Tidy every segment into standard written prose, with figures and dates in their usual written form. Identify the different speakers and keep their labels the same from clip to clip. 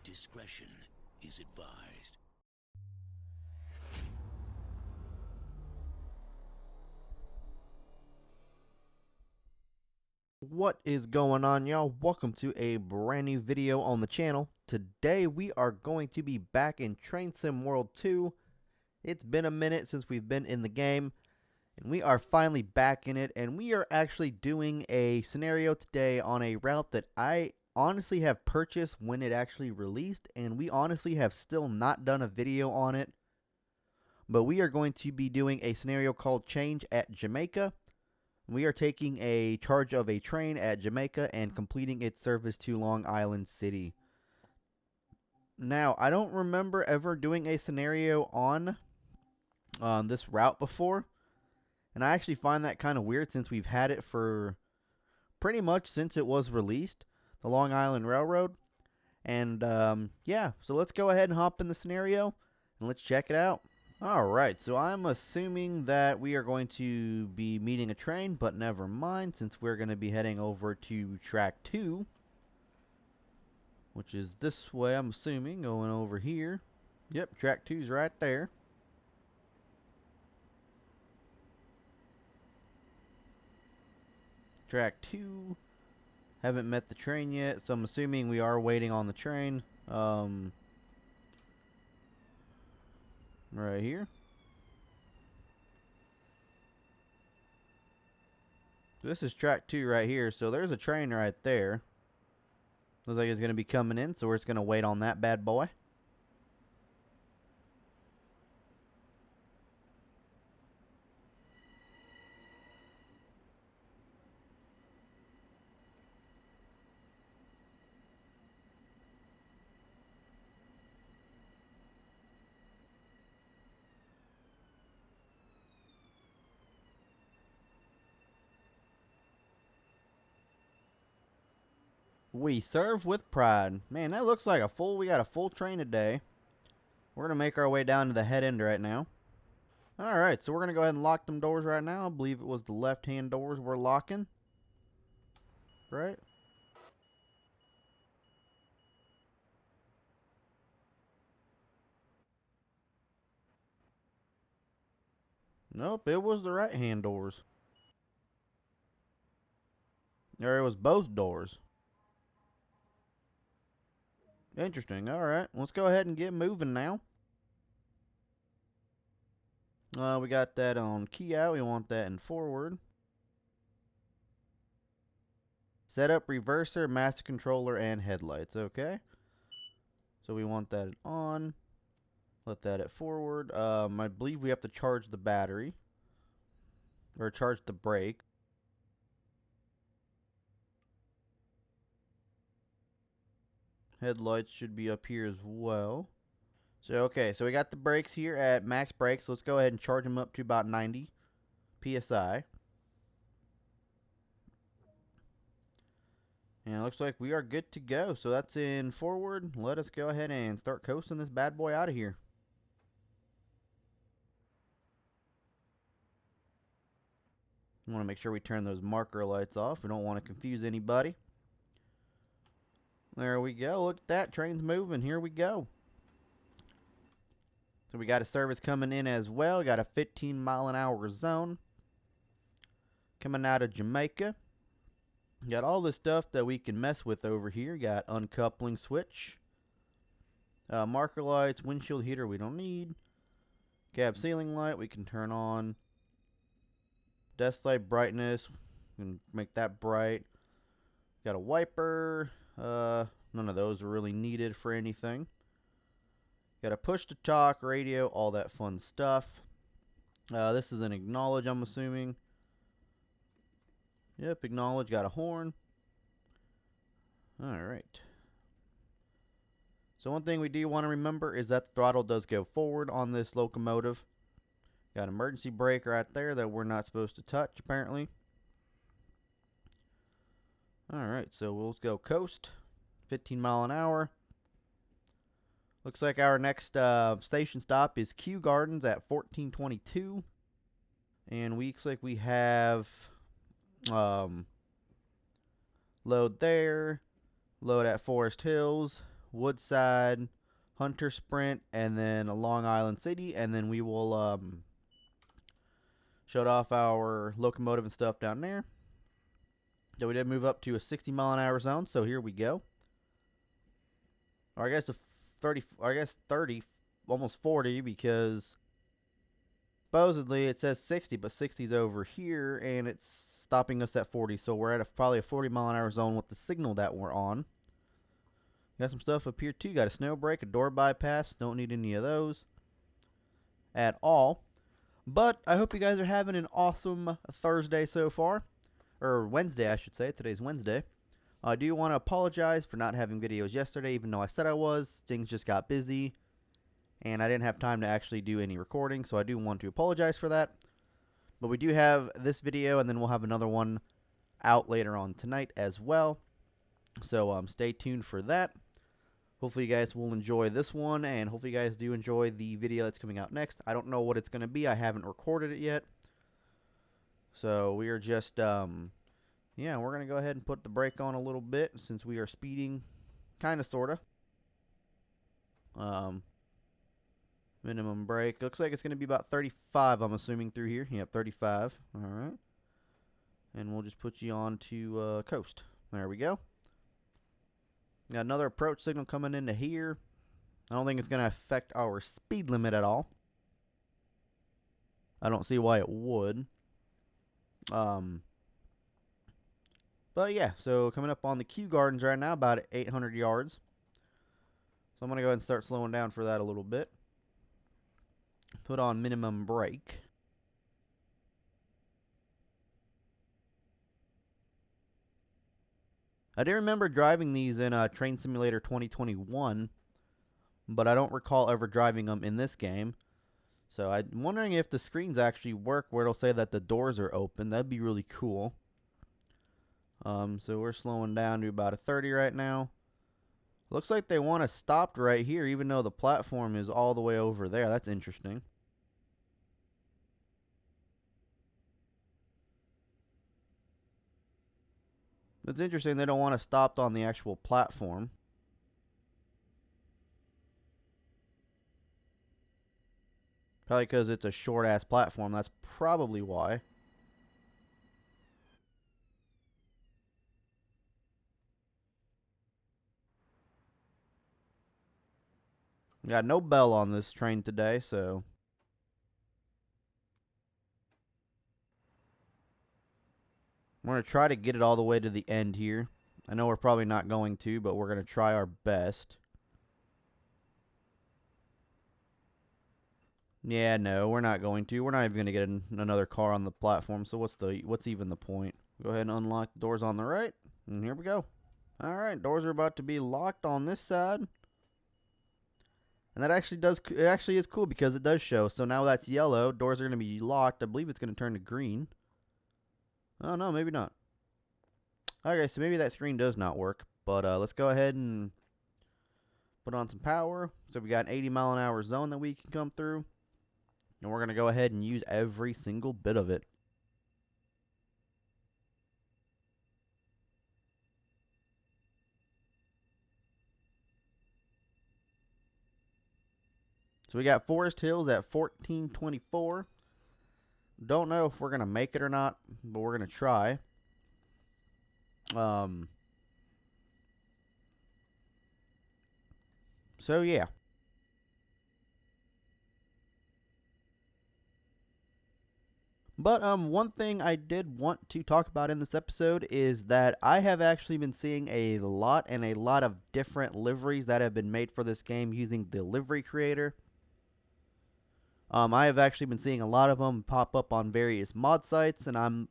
Speaker 1: Discretion is advised.
Speaker 2: What is going on, y'all? Welcome to a brand new video on the channel. Today we are going to be back in Train Sim World 2. It's been a minute since we've been in the game, and we are finally back in it, and we are actually doing a scenario today on a route that I honestly have purchased when it actually released, and we honestly have still not done a video on it. But we are going to be doing a scenario called Change at Jamaica. We are taking a charge of a train at Jamaica and completing its service to Long Island City. Now, I don't remember ever doing a scenario on this route before, and I actually find that kind of weird since we've had it for pretty much since it was released, the Long Island Railroad. And yeah, so let's go ahead and hop in the scenario and let's check it out. Alright, so I'm assuming that we are going to be meeting a train, but never mind, since we're going to be heading over to track 2, which is this way, I'm assuming, going over here. Yep, track 2's right there. Track 2, haven't met the train yet, so I'm assuming we are waiting on the train. Right here. This is track 2 right here, so there's a train right there. Looks like it's going to be coming in, so we're just going to wait on that bad boy. We serve with pride. Man, that looks like we got a full train today. We're going to make our way down to the head end right now. Alright, so we're going to go ahead and lock them doors right now. I believe it was the left-hand doors we're locking. Right? Nope, it was the right-hand doors. Or it was both doors. Interesting. Alright, let's go ahead and get moving now. We got that on key out. We want that in forward. Set up reverser, master controller, and headlights. Okay. So we want that on. Let that at forward. I believe we have to charge the battery. Or charge the brake. Headlights should be up here as well. So, okay, so we got the brakes here at max brakes. So let's go ahead and charge them up to about 90 PSI. And it looks like we are good to go. So that's in forward. Let us go ahead and start coasting this bad boy out of here. We want to make sure we turn those marker lights off. We don't want to confuse anybody. There we go. Look at that. Train's moving. Here we go. So we got a service coming in as well. Got a 15-mile-an-hour zone coming out of Jamaica. Got all the stuff that we can mess with over here. Got uncoupling switch, marker lights, windshield heater we don't need, cab ceiling light we can turn on, desk light brightness, we can make that bright. Got a wiper. None of those are really needed for anything. Got a push to talk, radio, all that fun stuff. This is an acknowledge, I'm assuming. Yep, acknowledge, got a horn. Alright. So one thing we do want to remember is that the throttle does go forward on this locomotive. Got emergency brake right there that we're not supposed to touch, apparently. Alright, so we'll go coast. 15 mile an hour. Looks like our next station stop is Kew Gardens at 1422. And looks like we have load there, load at Forest Hills, Woodside, Hunter Sprint, and then a Long Island City, and then we will shut off our locomotive and stuff down there. So we did move up to a 60-mile-an-hour zone, so here we go. Or I guess a 30, or I guess 30, almost 40, because supposedly it says 60, but 60's over here, and it's stopping us at 40. So we're at probably a 40-mile-an-hour zone with the signal that we're on. Got some stuff up here too. Got a snow break, a door bypass. Don't need any of those at all. But I hope you guys are having an awesome Thursday so far. Or Wednesday, I should say. Today's Wednesday. I do want to apologize for not having videos yesterday, even though I said I was. Things just got busy, and I didn't have time to actually do any recording, so I do want to apologize for that. But we do have this video, and then we'll have another one out later on tonight as well. So stay tuned for that. Hopefully you guys will enjoy this one, and hopefully you guys do enjoy the video that's coming out next. I don't know what it's going to be. I haven't recorded it yet. So we are just, yeah, we're going to go ahead and put the brake on a little bit since we are speeding, kind of, sort of. Minimum brake. Looks like it's going to be about 35, I'm assuming, through here. Yep, 35. All right. And we'll just put you on to coast. There we go. Got another approach signal coming into here. I don't think it's going to affect our speed limit at all. I don't see why it would. But yeah, so coming up on the Kew Gardens right now, about 800 yards. So I'm going to go ahead and start slowing down for that a little bit. Put on minimum brake. I do remember driving these in Train Simulator 2021, but I don't recall ever driving them in this game. So I'm wondering if the screens actually work where it'll say that the doors are open. That'd be really cool. So we're slowing down to about a 30 right now. Looks like they want us stopped right here, even though the platform is all the way over there. That's interesting. It's interesting they don't want us stopped on the actual platform. Probably because it's a short-ass platform. That's probably why. We got no bell on this train today, so... we're going to try to get it all the way to the end here. I know we're probably not going to, but we're going to try our best. Yeah, no, we're not going to. We're not even going to get another car on the platform, so what's even the point? Go ahead and unlock the doors on the right, and here we go. All right, doors are about to be locked on this side. And that actually is cool because it does show. So now that's yellow. Doors are going to be locked. I believe it's going to turn to green. Oh, no, maybe not. Okay, so maybe that screen does not work. But let's go ahead and put on some power. So we got an 80-mile-an-hour zone that we can come through. And we're going to go ahead and use every single bit of it. So we got Forest Hills at 1424. Don't know if we're going to make it or not, but we're going to try. So, yeah. But one thing I did want to talk about in this episode is that I have actually been seeing a lot of different liveries that have been made for this game using the livery creator. I have actually been seeing a lot of them pop up on various mod sites, and I'm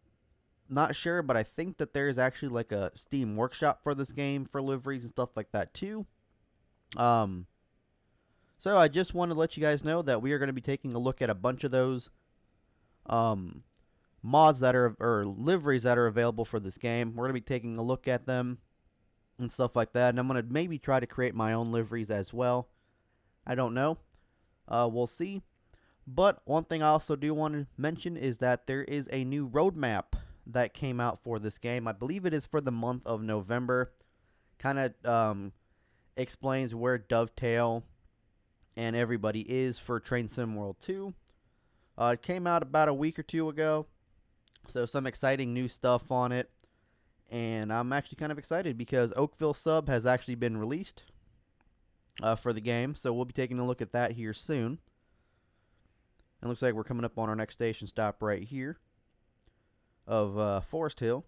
Speaker 2: not sure, but I think that there is actually like a Steam workshop for this game for liveries and stuff like that too. So I just want to let you guys know that we are going to be taking a look at a bunch of those mods that are, or liveries that are available for this game. We're going to be taking a look at them and stuff like that, and I'm going to maybe try to create my own liveries as well. I don't know. We'll see. But one thing I also do want to mention is that there is a new roadmap that came out for this game. I believe it is for the month of November. Kind of explains where Dovetail and everybody is for Train Sim World 2. It came out about a week or two ago, so some exciting new stuff on it. And I'm actually kind of excited because Oakville sub has actually been released for the game, so we'll be taking a look at that here soon. It looks like we're coming up on our next station stop right here of Forest Hill.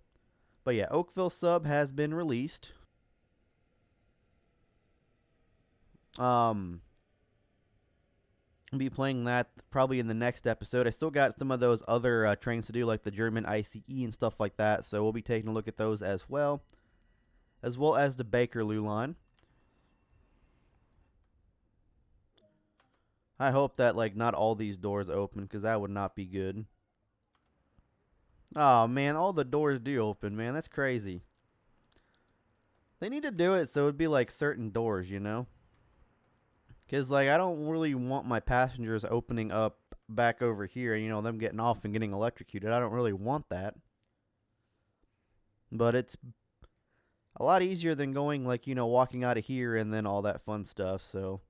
Speaker 2: But yeah, Oakville sub has been released. I'll be playing that probably in the next episode. I still got some of those other trains to do, like the German ICE and stuff like that, so we'll be taking a look at those as well as the Bakerloo line. I hope that, like, not all these doors open, because that would not be good. Oh, man, all the doors do open, man. That's crazy. They need to do it so it would be, like, certain doors, you know? Because, like, I don't really want my passengers opening up back over here, you know, them getting off and getting electrocuted. I don't really want that. But it's a lot easier than going, like, you know, walking out of here and then all that fun stuff, so...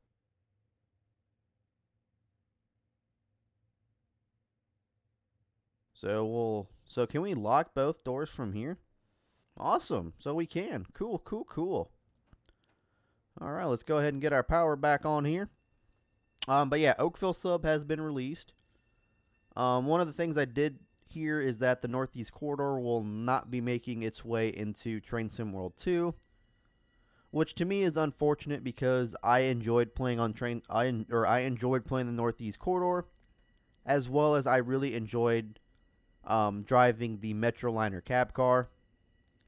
Speaker 2: So can we lock both doors from here? Awesome. So we can. Cool, cool, cool. All right, let's go ahead and get our power back on here. But yeah, Oakville sub has been released. One of the things I did hear is that the Northeast Corridor will not be making its way into Train Sim World 2, which to me is unfortunate because I enjoyed playing on I enjoyed playing the Northeast Corridor, as well as I really enjoyed driving the Metroliner cab car.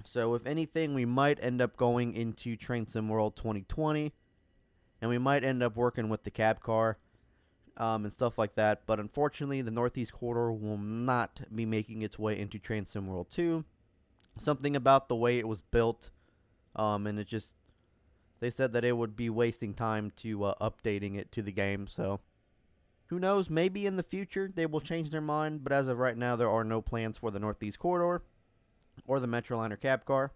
Speaker 2: So if anything, we might end up going into Train Sim World 2020, and we might end up working with the cab car and stuff like that. But unfortunately, the Northeast Corridor will not be making its way into Train Sim World 2. Something about the way it was built, and it just, they said that it would be wasting time to updating it to the game, so... Who knows, maybe in the future they will change their mind, but as of right now there are no plans for the Northeast Corridor or the Metroliner cab car.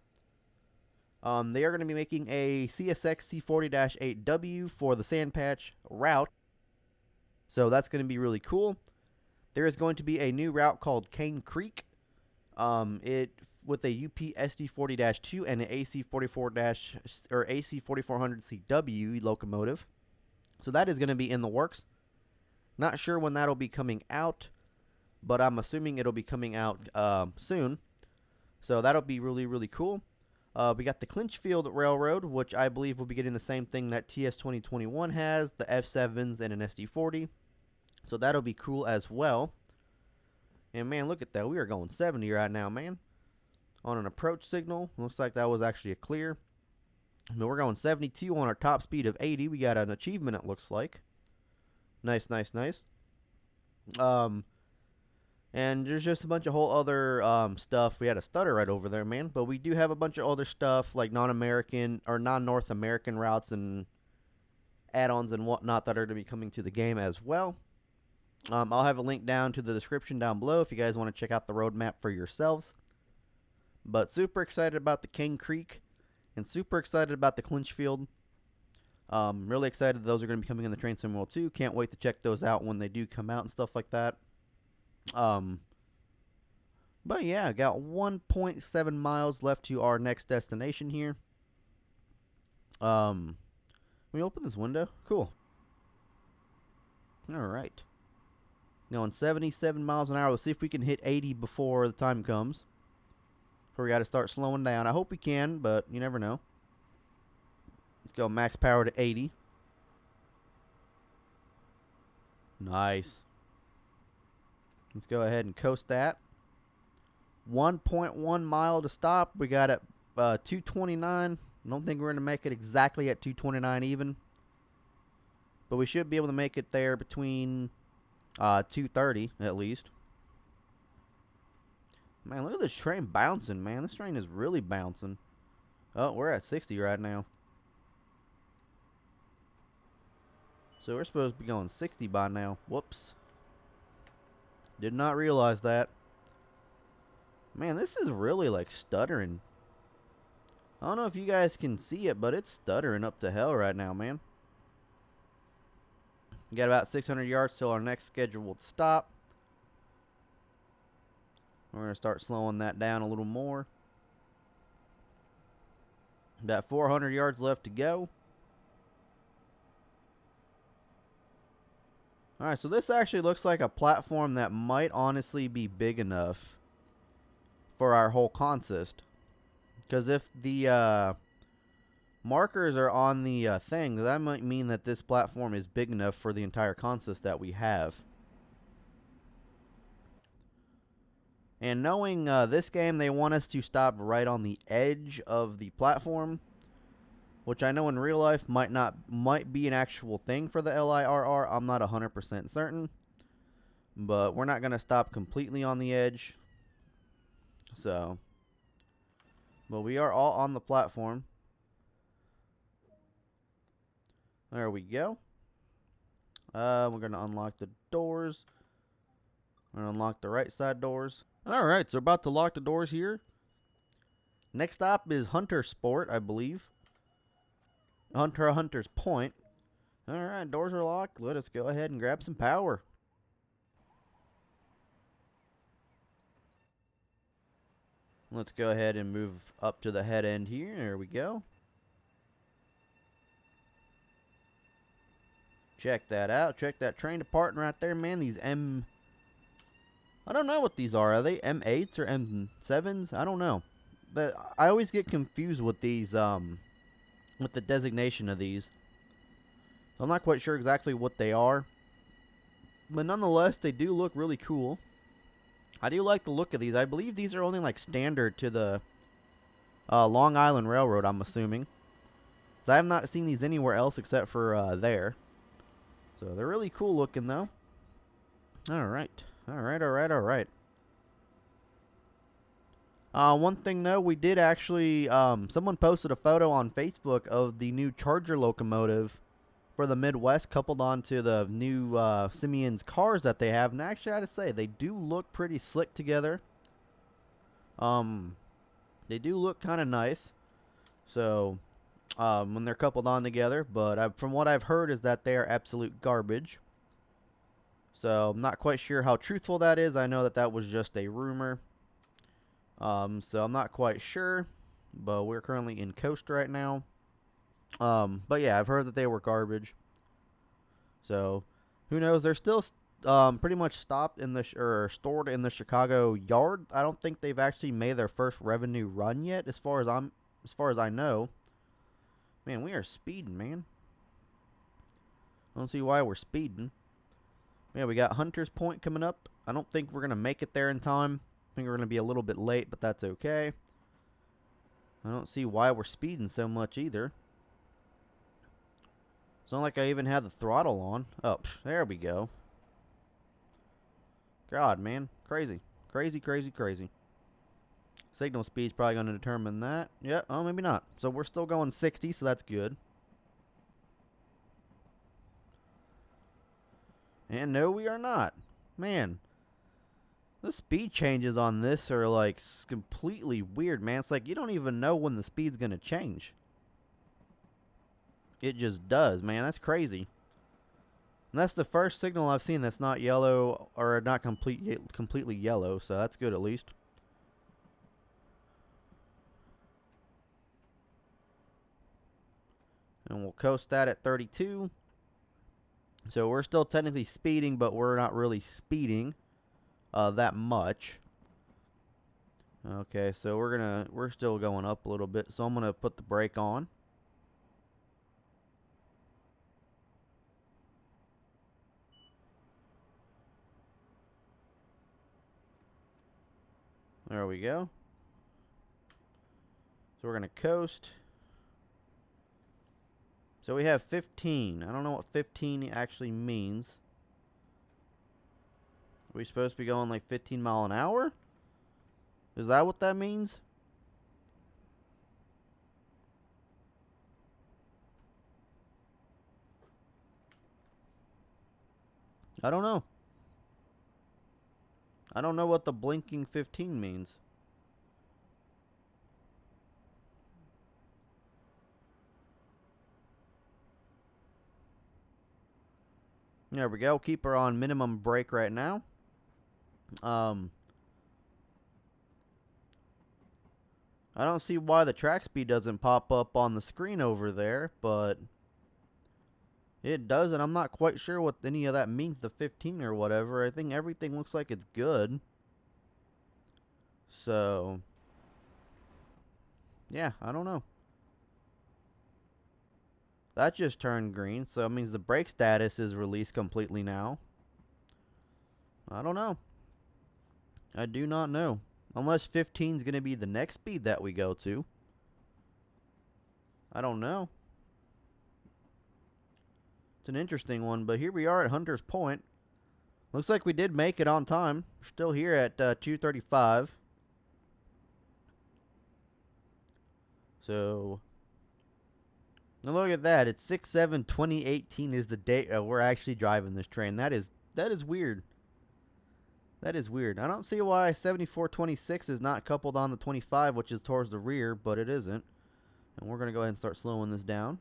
Speaker 2: They are going to be making a CSX C40-8W for the Sand Patch route, so that's going to be really cool. There is going to be a new route called Cane Creek, with a UP SD40-2 and an AC4400CW locomotive. So that is going to be in the works. Not sure when that'll be coming out, but I'm assuming it'll be coming out soon. So that'll be really, really cool. We got the Clinchfield Railroad, which I believe will be getting the same thing that TS 2021 has, the M7's and an SD40. So that'll be cool as well. And man, look at that. We are going 70 right now, man. On an approach signal. Looks like that was actually a clear. But we're going 72 on our top speed of 80. We got an achievement, it looks like. Nice, nice, nice. And there's just a bunch of whole other stuff. We had a stutter right over there, man. But we do have a bunch of other stuff like non-American or non-North American routes and add-ons and whatnot that are going to be coming to the game as well. I'll have a link down to the description down below if you guys want to check out the roadmap for yourselves. But super excited about the Cane Creek and super excited about the Clinchfield. Really excited those are going to be coming in the Train Sim World 2. Can't wait to check those out when they do come out and stuff like that. But yeah, got 1.7 miles left to our next destination here. Can we open this window? Cool. Alright. Going 77 miles an hour. Let's see if we can hit 80 before the time comes. Before we got to start slowing down. I hope we can, but you never know. Let's go max power to 80. Nice. Let's go ahead and coast that. 1.1 mile to stop. We got it 229. I don't think we're going to make it exactly at 229 even. But we should be able to make it there between 230 at least. Man, look at this train bouncing, man. This train is really bouncing. Oh, we're at 60 right now. So we're supposed to be going 60 by now. Whoops. Did not realize that. Man, this is really like stuttering. I don't know if you guys can see it, but it's stuttering up to hell right now, man. We got about 600 yards till our next scheduled stop. We're going to start slowing that down a little more. About 400 yards left to go. Alright, so this actually looks like a platform that might honestly be big enough for our whole consist. Because if the markers are on the thing, that might mean that this platform is big enough for the entire consist that we have. And knowing this game, they want us to stop right on the edge of the platform, which I know in real life might be an actual thing for the LIRR. I'm not 100% certain, but we're not going to stop completely on the edge. So, but we are all on the platform. There we go. We're going to unlock the doors. We're going to unlock the right side doors. Alright, so we're about to lock the doors here. Next stop is Hunter Sport, I believe. Hunter's Point. Alright, doors are locked. Let us go ahead and grab some power. Let's go ahead and move up to the head end here. There we go. Check that out. Check that train departing right there, man. These I don't know what these are. Are they M8's or M7's? I don't know. I always get confused with these, with the designation of these. I'm not quite sure exactly what they are. But nonetheless, they do look really cool. I do like the look of these. I believe these are only like standard to the Long Island Railroad, I'm assuming. So I have not seen these anywhere else except for there. So they're really cool looking though. Alright. Alright. One thing though, we did actually, someone posted a photo on Facebook of the new Charger locomotive for the Midwest coupled onto the new Simeon's cars that they have. And actually, I gotta say, they do look pretty slick together. They do look kind of nice. So, when they're coupled on together. But from what I've heard is that they are absolute garbage. So, I'm not quite sure how truthful that is. I know that that was just a rumor. So I'm not quite sure. But we're currently in coast right now. But yeah, I've heard that they were garbage. So, who knows? They're still pretty much stopped in the stored in the Chicago yard. I don't think they've actually made their first revenue run yet, as far as I know. Man, we are speeding, man. I don't see why we're speeding. Yeah, we got Hunter's Point coming up. I don't think we're going to make it there in time. I think we're going to be a little bit late, but that's okay. I don't see why we're speeding so much either. It's not like I even had the throttle on. Oh, there we go. God, man. Crazy. Crazy. Signal speed's probably going to determine that. Yeah, oh, maybe not. So we're still going 60, so that's good. And no, we are not. Man, the speed changes on this are like completely weird, man. It's like you don't even know when the speed's going to change. It just does, man. That's crazy. And that's the first signal I've seen that's not yellow or not completely yellow, so that's good at least. And we'll coast that at 32. So we're still technically speeding, but we're not really speeding that much. Okay, so we're still going up a little bit, so I'm gonna put the brake on. There we go. So we're gonna coast. So we have 15. I don't know what 15 actually means. Are we supposed to be going like 15 mile an hour? Is that what that means? I don't know. I don't know what the blinking 15 means. There we go. Keep her on minimum brake right now. I don't see why the track speed doesn't pop up on the screen over there, but it does, and I'm not quite sure what any of that means, the 15 or whatever. I think everything looks like it's good. So, yeah, I don't know. That just turned green, so it means the brake status is released completely now. I don't know. I do not know. Unless 15 is going to be the next speed that we go to. I don't know. It's an interesting one, but here we are at Hunter's Point. Looks like we did make it on time. We're still here at 2:35. So, now look at that. It's 6/7/2018 is the date we're actually driving this train. That is weird. That is weird. I don't see why 7426 is not coupled on the 25, which is towards the rear, but it isn't. And we're going to go ahead and start slowing this down.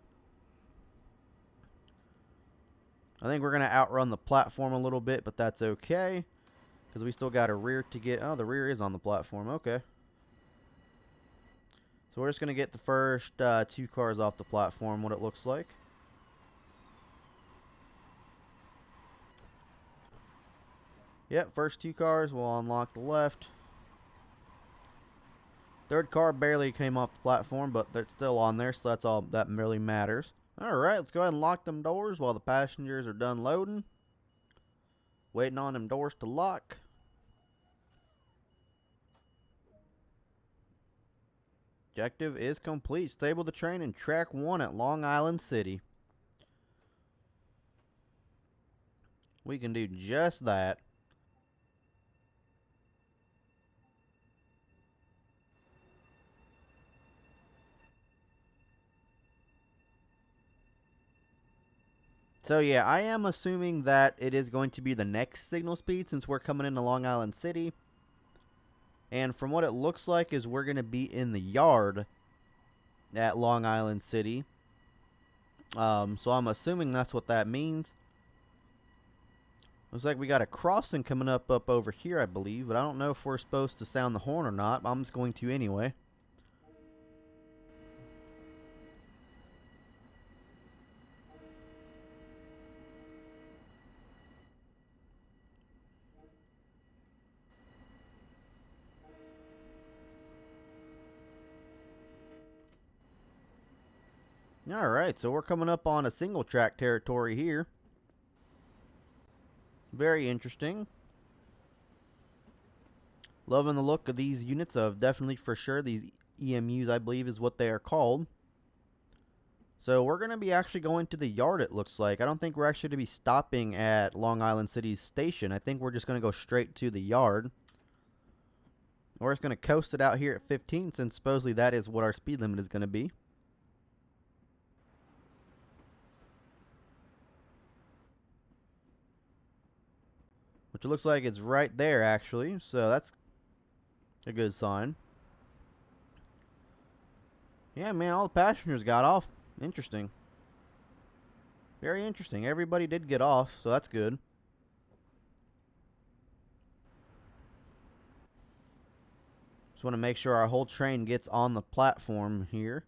Speaker 2: I think we're going to outrun the platform a little bit, but that's okay. Because we still got a rear to get. Oh, the rear is on the platform. Okay. So we're just going to get the first 2 cars off the platform, what it looks like. Yep, first 2 cars will unlock the left. Third car barely came off the platform, but they're still on there, so that's all that really matters. Alright, let's go ahead and lock them doors while the passengers are done loading. Waiting on them doors to lock. Objective is complete. Stable the train in track 1 at Long Island City. We can do just that. So yeah, I am assuming that it is going to be the next signal speed since we're coming into Long Island City. And from what it looks like is we're going to be in the yard at Long Island City. So I'm assuming that's what that means. Looks like we got a crossing coming up over here, I believe. But I don't know if we're supposed to sound the horn or not. I'm just going to anyway. Alright, so we're coming up on a single track territory here. Very interesting. Loving the look of these units of definitely for sure. These EMUs, I believe, is what they are called. So we're going to be actually going to the yard, it looks like. I don't think we're actually going to be stopping at Long Island City's station. I think we're just going to go straight to the yard. We're just going to coast it out here at 15 since supposedly that is what our speed limit is going to be. Which it looks like it's right there, actually. So that's a good sign. Yeah, man, all the passengers got off. Interesting. Very interesting. Everybody did get off, so that's good. Just want to make sure our whole train gets on the platform here.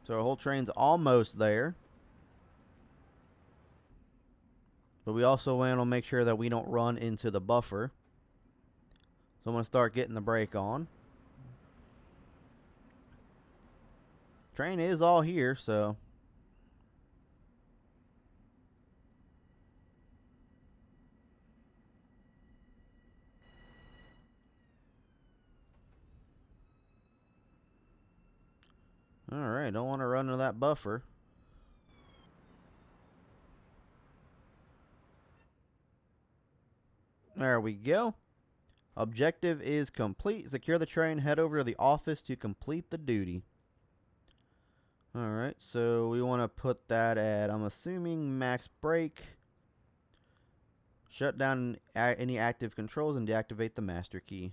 Speaker 2: So our whole train's almost there. But we also want to make sure that we don't run into the buffer. So I'm going to start getting the brake on. Train is all here, so. Alright, don't want to run into that buffer. There we go. Objective is complete. Secure the train. Head over to the office to complete the duty. Alright, so we want to put that at, I'm assuming, max brake. Shut down any active controls and deactivate the master key.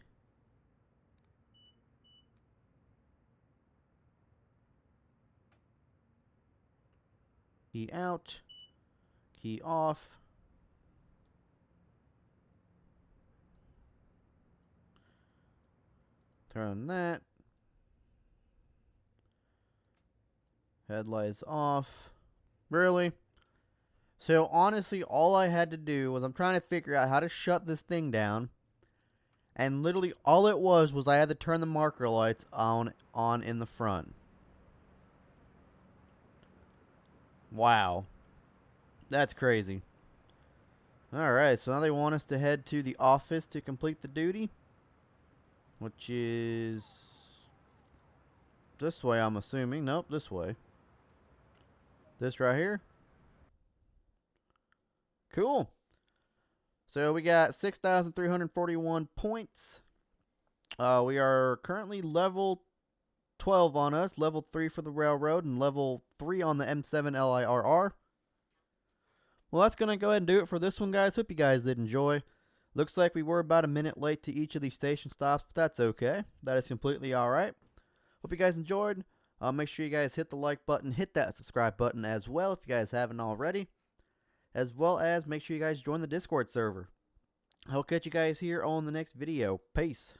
Speaker 2: Key out. Key off. Turn that. Headlights off. Really? So honestly, all I had to do was I'm trying to figure out how to shut this thing down. And literally all it was I had to turn the marker lights on in the front. Wow. That's crazy. Alright, so now they want us to head to the office to complete the duty. Which is this way, I'm assuming. Nope, this way. This right here. Cool. So we got 6,341 points. We are currently level 12 on us, level 3 for the railroad, and level 3 on the M7 LIRR. Well, that's going to go ahead and do it for this one, guys. Hope you guys did enjoy. Looks like we were about a minute late to each of these station stops, but that's okay. That is completely alright. Hope you guys enjoyed. Make sure you guys hit the like button, hit that subscribe button as well if you guys haven't already. As well as make sure you guys join the Discord server. I'll catch you guys here on the next video. Peace.